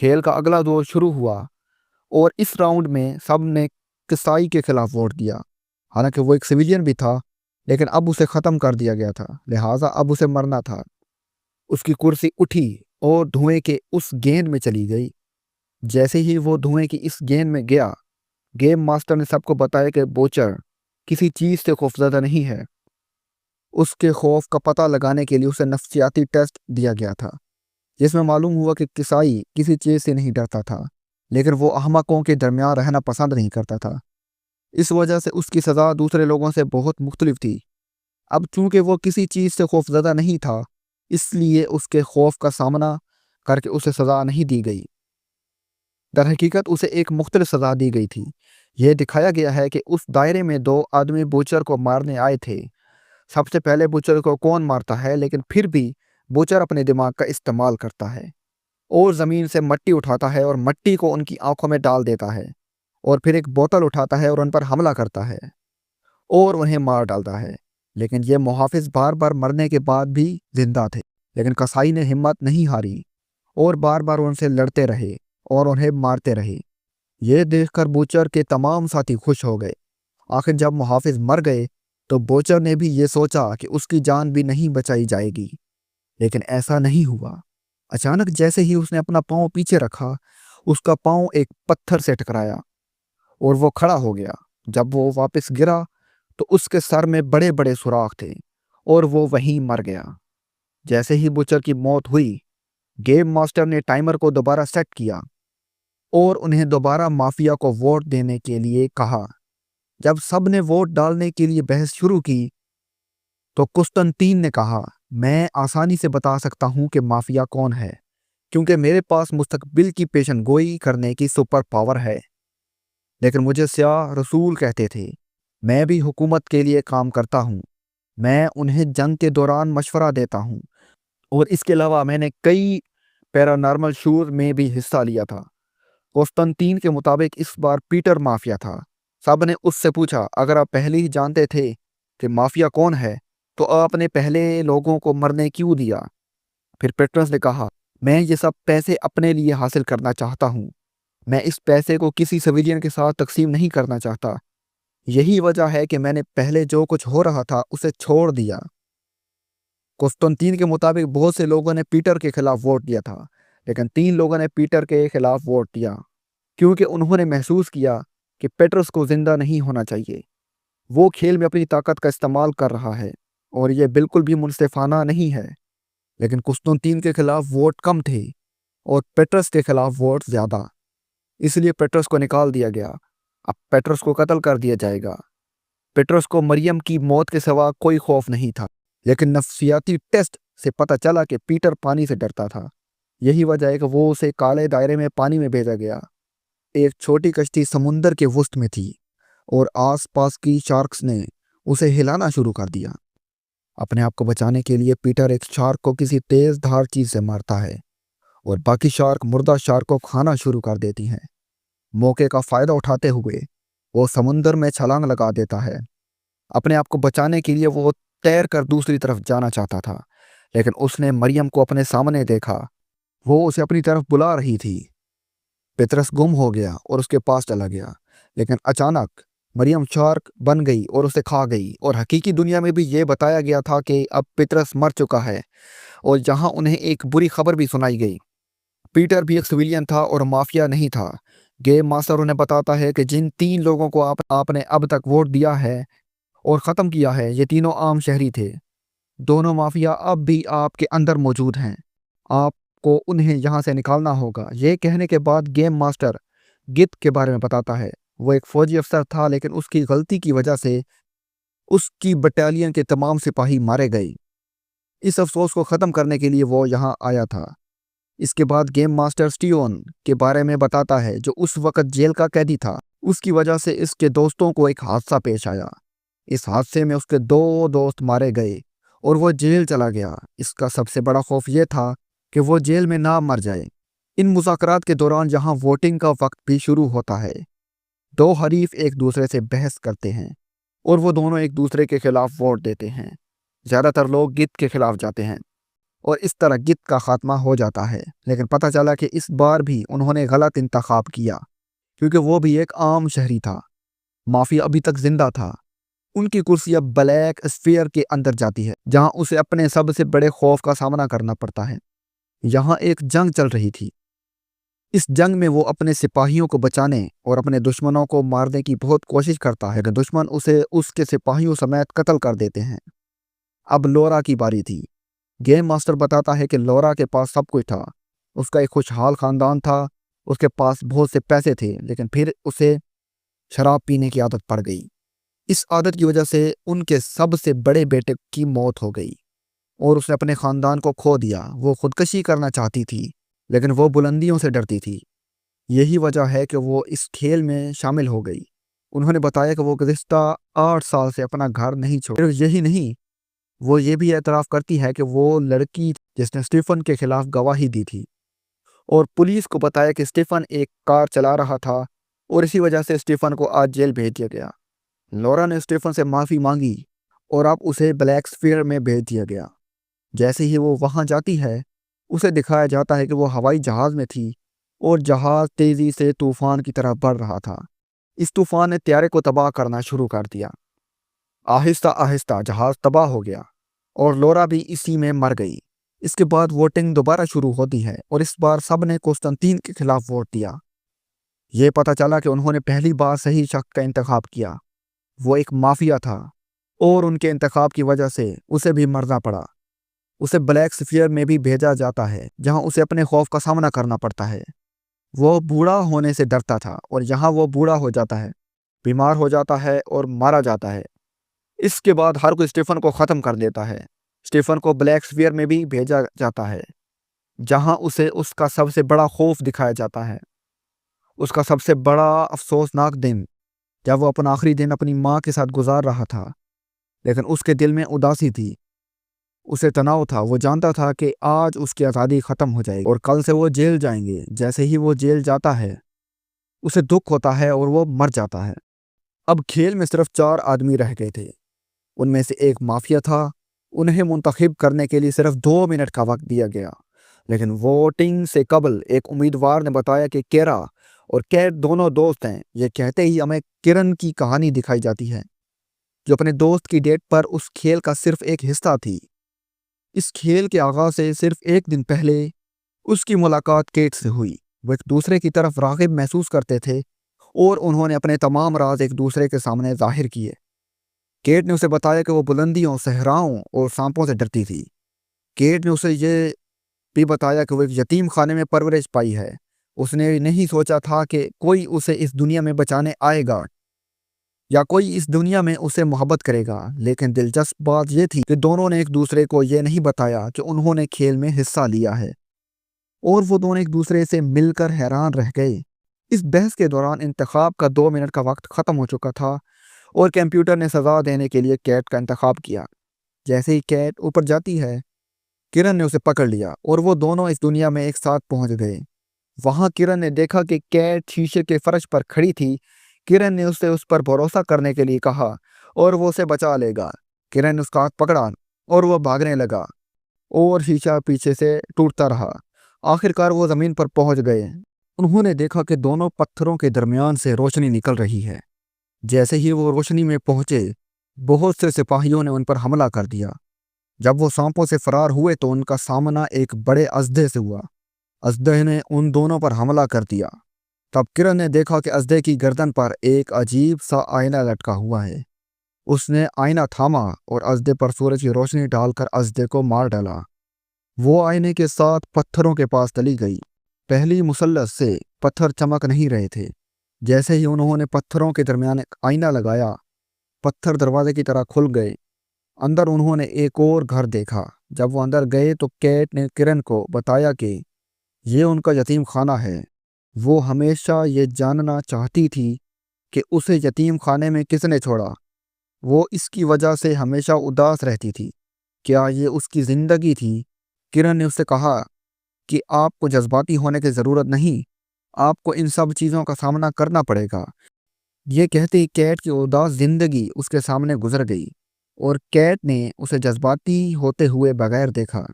کھیل کا اگلا دور شروع ہوا اور اس راؤنڈ میں سب نے کسائی کے خلاف ووٹ دیا۔ حالانکہ وہ ایک سویلین بھی تھا، لیکن اب اسے ختم کر دیا گیا تھا، لہٰذا اب اسے مرنا تھا۔ اس کی کرسی اٹھی اور دھوئیں کے اس گیند میں چلی گئی۔ جیسے ہی وہ دھوئیں کی اس گیند میں گیا، گیم ماسٹر نے سب کو بتایا کہ بوچر کسی چیز سے خوفزدہ نہیں ہے۔ اس کے خوف کا پتہ لگانے کے لیے اسے نفسیاتی ٹیسٹ دیا گیا تھا، جس میں معلوم ہوا کہ کسائی کسی چیز سے نہیں ڈرتا تھا، لیکن وہ احمقوں کے درمیان رہنا پسند نہیں کرتا تھا۔ اس وجہ سے اس کی سزا دوسرے لوگوں سے بہت مختلف تھی۔ اب چونکہ وہ کسی چیز سے خوفزدہ نہیں تھا، اس لیے اس کے خوف کا سامنا کر کے اسے سزا نہیں دی گئی۔ در حقیقت اسے ایک مختلف سزا دی گئی تھی۔ یہ دکھایا گیا ہے کہ اس دائرے میں دو آدمی بوچر کو مارنے آئے تھے۔ سب سے پہلے بوچر کو کون مارتا ہے، لیکن پھر بھی بوچر اپنے دماغ کا استعمال کرتا ہے اور زمین سے مٹی اٹھاتا ہے اور مٹی کو ان کی آنکھوں میں ڈال دیتا ہے، اور پھر ایک بوتل اٹھاتا ہے اور ان پر حملہ کرتا ہے اور انہیں مار ڈالتا ہے۔ لیکن یہ محافظ بار بار مرنے کے بعد بھی زندہ تھے، لیکن کسائی نے ہمت نہیں ہاری اور بار بار ان سے لڑتے رہے اور انہیں مارتے رہے۔ یہ دیکھ کر بوچر کے تمام ساتھی خوش ہو گئے۔ آخر جب محافظ مر گئے تو بوچر نے بھی یہ سوچا کہ اس کی جان بھی نہیں بچائی جائے گی، لیکن ایسا نہیں ہوا۔ اچانک جیسے ہی اس نے اپنا پاؤں پیچھے رکھا، اس کا پاؤں ایک پتھر سے ٹکرایا اور وہ کھڑا ہو گیا۔ جب وہ واپس گرا تو اس کے سر میں بڑے بڑے سوراخ تھے اور وہ وہیں مر گیا۔ جیسے ہی بوچر کی موت ہوئی، گیم ماسٹر نے ٹائمر کو دوبارہ سیٹ کیا اور انہیں دوبارہ مافیا کو ووٹ دینے کے لیے کہا۔ جب سب نے ووٹ ڈالنے کے لیے بحث شروع کی تو قسطنطین نے کہا، میں آسانی سے بتا سکتا ہوں کہ مافیا کون ہے، کیونکہ میرے پاس مستقبل کی پیشن گوئی کرنے کی سپر پاور ہے۔ لیکن مجھے سیاہ رسول کہتے تھے، میں بھی حکومت کے لیے کام کرتا ہوں، میں انہیں جنگ کے دوران مشورہ دیتا ہوں، اور اس کے علاوہ میں نے کئی پیرانارمل شوز میں بھی حصہ لیا تھا۔ قسطنطین کے مطابق اس بار پیٹر مافیا تھا۔ سب نے اس سے پوچھا، اگر آپ پہلے ہی جانتے تھے کہ مافیا کون ہے تو آپ نے پہلے لوگوں کو مرنے کیوں دیا؟ پھر پیٹرس نے کہا، میں یہ سب پیسے اپنے لیے حاصل کرنا چاہتا ہوں، میں اس پیسے کو کسی سویلین کے ساتھ تقسیم نہیں کرنا چاہتا، یہی وجہ ہے کہ میں نے پہلے جو کچھ ہو رہا تھا اسے چھوڑ دیا۔ قسطنطین کے مطابق بہت سے لوگوں نے پیٹر کے خلاف ووٹ دیا تھا، لیکن 3 لوگوں نے پیٹر کے خلاف ووٹ دیا کیونکہ انہوں نے محسوس کیا کہ پیٹرس کو زندہ نہیں ہونا چاہیے۔ وہ کھیل میں اپنی طاقت کا استعمال کر رہا ہے اور یہ بالکل بھی منصفانہ نہیں ہے۔ لیکن قسطنطین کے خلاف ووٹ کم تھے اور پیٹرس کے خلاف ووٹ زیادہ، اس لیے پیٹرس کو نکال دیا گیا۔ اب پیٹرس کو قتل کر دیا جائے گا۔ پیٹرس کو مریم کی موت کے سوا کوئی خوف نہیں تھا، لیکن نفسیاتی ٹیسٹ سے پتہ چلا کہ پیٹر پانی سے ڈرتا تھا۔ یہی وجہ ہے کہ وہ اسے کالے دائرے میں پانی میں بھیجا گیا۔ ایک چھوٹی کشتی سمندر کے وسط میں تھی اور آس پاس کی شارکس نے اسے ہلانا شروع کر دیا۔ اپنے آپ کو بچانے کے لیے پیٹر ایک شارک کو کسی تیز دھار چیز سے مارتا ہے اور باقی شارک مردہ شارک کو کھانا شروع کر دیتی ہیں۔ موقع کا فائدہ اٹھاتے ہوئے وہ سمندر میں چھلانگ لگا دیتا ہے۔ اپنے آپ کو بچانے کے لیے وہ تیر کر دوسری طرف جانا چاہتا تھا، لیکن اس نے مریم کو اپنے سامنے دیکھا، وہ اسے اپنی طرف بلا رہی تھی۔ پطرس گم ہو گیا اور اس کے پاس چلا گیا، لیکن اچانک مریم شارک بن گئی اور اسے کھا گئی، اور حقیقی دنیا میں بھی یہ بتایا گیا تھا کہ اب پطرس مر چکا ہے، اور جہاں انہیں ایک بری خبر بھی سنائی گئی۔ پیٹر بھی ایک سویلین تھا اور مافیا نہیں تھا۔ گیم ماسٹر انہیں بتاتا ہے کہ جن 3 لوگوں کو آپ نے اب تک ووٹ دیا ہے اور ختم کیا ہے، یہ تینوں عام شہری تھے۔ دونوں مافیا اب بھی آپ کے اندر موجود ہیں، آپ کو انہیں یہاں سے نکالنا ہوگا۔ یہ کہنے کے بعد گیم ماسٹر گت کے بارے میں بتاتا ہے۔ وہ ایک فوجی افسر تھا، لیکن اس کی غلطی کی وجہ سے اس کی بٹالین کے تمام سپاہی مارے گئے۔ اس افسوس کو ختم کرنے کے لیے وہ یہاں آیا تھا۔ اس کے بعد گیم ماسٹر سٹیون کے بارے میں بتاتا ہے، جو اس وقت جیل کا قیدی تھا۔ اس کی وجہ سے اس کے دوستوں کو ایک حادثہ پیش آیا۔ اس حادثے میں اس کے 2 دوست مارے گئے اور وہ جیل چلا گیا۔ اس کا سب سے بڑا خوف یہ تھا کہ وہ جیل میں نہ مر جائے۔ ان مذاکرات کے دوران جہاں ووٹنگ کا وقت بھی شروع ہوتا ہے، 2 حریف ایک دوسرے سے بحث کرتے ہیں اور وہ دونوں ایک دوسرے کے خلاف ووٹ دیتے ہیں۔ زیادہ تر لوگ گت کے خلاف جاتے ہیں۔ اور اس طرح گت کا خاتمہ ہو جاتا ہے۔ لیکن پتہ چلا کہ اس بار بھی انہوں نے غلط انتخاب کیا، کیونکہ وہ بھی ایک عام شہری تھا۔ مافیا ابھی تک زندہ تھا۔ ان کی کرسی اب بلیک اسفیئر کے اندر جاتی ہے، جہاں اسے اپنے سب سے بڑے خوف کا سامنا کرنا پڑتا ہے۔ یہاں ایک جنگ چل رہی تھی۔ اس جنگ میں وہ اپنے سپاہیوں کو بچانے اور اپنے دشمنوں کو مارنے کی بہت کوشش کرتا ہے کہ دشمن اسے اس کے سپاہیوں سمیت قتل کر دیتے ہیں۔ اب لورا کی باری تھی۔ گیم ماسٹر بتاتا ہے کہ لورا کے پاس سب کچھ تھا۔ اس کا ایک خوشحال خاندان تھا، اس کے پاس بہت سے پیسے تھے، لیکن پھر اسے شراب پینے کی عادت پڑ گئی۔ اس عادت کی وجہ سے ان کے سب سے بڑے بیٹے کی موت ہو گئی اور اس نے اپنے خاندان کو کھو دیا۔ وہ خودکشی کرنا چاہتی تھی، لیکن وہ بلندیوں سے ڈرتی تھی۔ یہی وجہ ہے کہ وہ اس کھیل میں شامل ہو گئی۔ انہوں نے بتایا کہ وہ گزشتہ 8 سال سے اپنا گھر نہیں چھوڑا۔ صرف یہی نہیں، وہ یہ بھی اعتراف کرتی ہے کہ وہ لڑکی جس نے اسٹیفن کے خلاف گواہی دی تھی، اور پولیس کو بتایا کہ اسٹیفن ایک کار چلا رہا تھا اور اسی وجہ سے اسٹیفن کو آج جیل بھیج دیا گیا۔ لورا نے اسٹیفن سے معافی مانگی اور اب اسے بلیک اسفیئر میں بھیج دیا گیا۔ جیسے ہی وہ وہاں جاتی ہے، اسے دکھایا جاتا ہے کہ وہ ہوائی جہاز میں تھی اور جہاز تیزی سے طوفان کی طرح بڑھ رہا تھا۔ اس طوفان نے طیارے کو تباہ کرنا شروع کر دیا۔ آہستہ آہستہ جہاز تباہ ہو گیا اور لورا بھی اسی میں مر گئی۔ اس کے بعد ووٹنگ دوبارہ شروع ہوتی ہے اور اس بار سب نے قسطنطین کے خلاف ووٹ دیا۔ یہ پتہ چلا کہ انہوں نے پہلی بار صحیح شخص کا انتخاب کیا۔ وہ ایک مافیا تھا اور ان کے انتخاب کی وجہ سے اسے بھی مرنا پڑا۔ اسے بلیک اسفیئر میں بھی بھیجا جاتا ہے، جہاں اسے اپنے خوف کا سامنا کرنا پڑتا ہے۔ وہ بوڑھا ہونے سے ڈرتا تھا اور یہاں وہ بوڑھا ہو جاتا ہے، بیمار ہو جاتا ہے اور مارا جاتا ہے۔ اس کے بعد ہر کوئی اسٹیفن کو ختم کر دیتا ہے۔ اسٹیفن کو بلیک اسفیئر میں بھی بھیجا جاتا ہے، جہاں اسے اس کا سب سے بڑا خوف دکھایا جاتا ہے۔ اس کا سب سے بڑا افسوسناک دن جب وہ اپنا آخری دن اپنی ماں کے ساتھ گزار رہا تھا، لیکن اس کے دل میں اداسی تھی، اسے تناؤ تھا۔ وہ جانتا تھا کہ آج اس کی آزادی ختم ہو جائے گی اور کل سے وہ جیل جائیں گے۔ جیسے ہی وہ جیل جاتا ہے، اسے دکھ ہوتا ہے اور وہ مر جاتا ہے۔ اب کھیل میں صرف 4 آدمی رہ گئے تھے۔ ان میں سے ایک مافیا تھا۔ انہیں منتخب کرنے کے لیے صرف 2 منٹ کا وقت دیا گیا، لیکن ووٹنگ سے قبل ایک امیدوار نے بتایا کہ کیرا اور کیٹ دونوں دوست ہیں۔ یہ کہتے ہی ہمیں کرن کی کہانی دکھائی جاتی ہے، جو اپنے دوست کی ڈیٹ پر اس کھیل کا صرف ایک حصہ تھی۔ اس کھیل کے آغاز سے صرف 1 دن پہلے اس کی ملاقات کیٹ سے ہوئی۔ وہ ایک دوسرے کی طرف راغب محسوس کرتے تھے اور انہوں نے اپنے تمام راز ایک دوسرے کے سامنے ظاہر کیے۔ کیٹ نے اسے بتایا کہ وہ بلندیوں، صحراؤں اور سانپوں سے ڈرتی تھی۔ کیٹ نے اسے یہ بھی بتایا کہ وہ ایک یتیم خانے میں پرورش پائی ہے۔ اس نے نہیں سوچا تھا کہ کوئی اسے اس دنیا میں بچانے آئے گا یا کوئی اس دنیا میں اسے محبت کرے گا، لیکن دلچسپ بات یہ تھی کہ دونوں نے ایک دوسرے کو یہ نہیں بتایا کہ انہوں نے کھیل میں حصہ لیا ہے، اور وہ دونوں ایک دوسرے سے مل کر حیران رہ گئے۔ اس بحث کے دوران انتخاب کا 2 منٹ کا وقت ختم ہو چکا تھا اور کمپیوٹر نے سزا دینے کے لیے کیٹ کا انتخاب کیا۔ جیسے ہی کیٹ اوپر جاتی ہے، کرن نے اسے پکڑ لیا اور وہ دونوں اس دنیا میں ایک ساتھ پہنچ گئے۔ وہاں کرن نے دیکھا کہ کیٹ شیشے کے فرش پر کھڑی تھی۔ کرن نے اسے اس پر بھروسہ کرنے کے لیے کہا اور وہ اسے بچا لے گا۔ کرن نے اس کا ہاتھ پکڑا اور وہ بھاگنے لگا اور شیشہ پیچھے سے ٹوٹتا رہا۔ آخرکار وہ زمین پر پہنچ گئے۔ انہوں نے دیکھا کہ دونوں پتھروں کے درمیان سے روشنی نکل رہی ہے۔ جیسے ہی وہ روشنی میں پہنچے، بہت سے سپاہیوں نے ان پر حملہ کر دیا۔ جب وہ سانپوں سے فرار ہوئے تو ان کا سامنا ایک بڑے اژدھے سے ہوا۔ اژدھے نے ان دونوں پر حملہ کر دیا۔ تب کرن نے دیکھا کہ اژدھے کی گردن پر ایک عجیب سا آئینہ لٹکا ہوا ہے۔ اس نے آئینہ تھاما اور اژدھے پر سورج کی روشنی ڈال کر اژدھے کو مار ڈالا۔ وہ آئینے کے ساتھ پتھروں کے پاس چلی گئی۔ پہلی مثلث سے پتھر چمک نہیں رہے تھے۔ جیسے ہی انہوں نے پتھروں کے درمیان ایک آئینہ لگایا، پتھر دروازے کی طرح کھل گئے۔ اندر انہوں نے ایک اور گھر دیکھا۔ جب وہ اندر گئے تو کیٹ نے کرن کو بتایا کہ یہ ان کا یتیم خانہ ہے۔ وہ ہمیشہ یہ جاننا چاہتی تھی کہ اسے یتیم خانے میں کس نے چھوڑا۔ وہ اس کی وجہ سے ہمیشہ اداس رہتی تھی۔ کیا یہ اس کی زندگی تھی؟ کرن نے اس سے کہا کہ آپ کو جذباتی ہونے کی ضرورت نہیں، آپ کو ان سب چیزوں کا سامنا کرنا پڑے گا۔ یہ کہتے ہی کیٹ کی اداس زندگی اس کے سامنے گزر گئی اور کیٹ نے اسے جذباتی ہوتے ہوئے بغیر دیکھا۔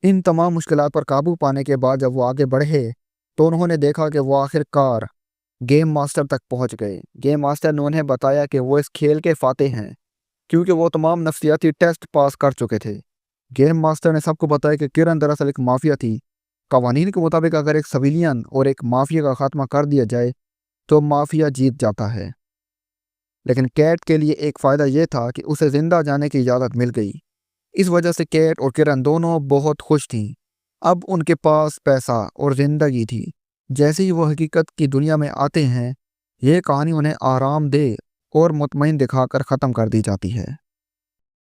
ان تمام مشکلات پر قابو پانے کے بعد جب وہ آگے بڑھے تو انہوں نے دیکھا کہ وہ آخر کار گیم ماسٹر تک پہنچ گئے۔ گیم ماسٹر نے انہیں بتایا کہ وہ اس کھیل کے فاتح ہیں کیونکہ وہ تمام نفسیاتی ٹیسٹ پاس کر چکے تھے۔ گیم ماسٹر نے سب کو بتایا کہ کرن دراصل ایک مافیا تھی۔ قوانین کے مطابق اگر ایک سویلین اور ایک مافیا کا خاتمہ کر دیا جائے تو مافیا جیت جاتا ہے، لیکن کیٹ کے لیے ایک فائدہ یہ تھا کہ اسے زندہ جانے کی اجازت مل گئی۔ اس وجہ سے کیٹ اور کرن دونوں بہت خوش تھیں۔ اب ان کے پاس پیسہ اور زندگی تھی۔ جیسے ہی وہ حقیقت کی دنیا میں آتے ہیں، یہ کہانی انہیں آرام دہ اور مطمئن دکھا کر ختم کر دی جاتی ہے۔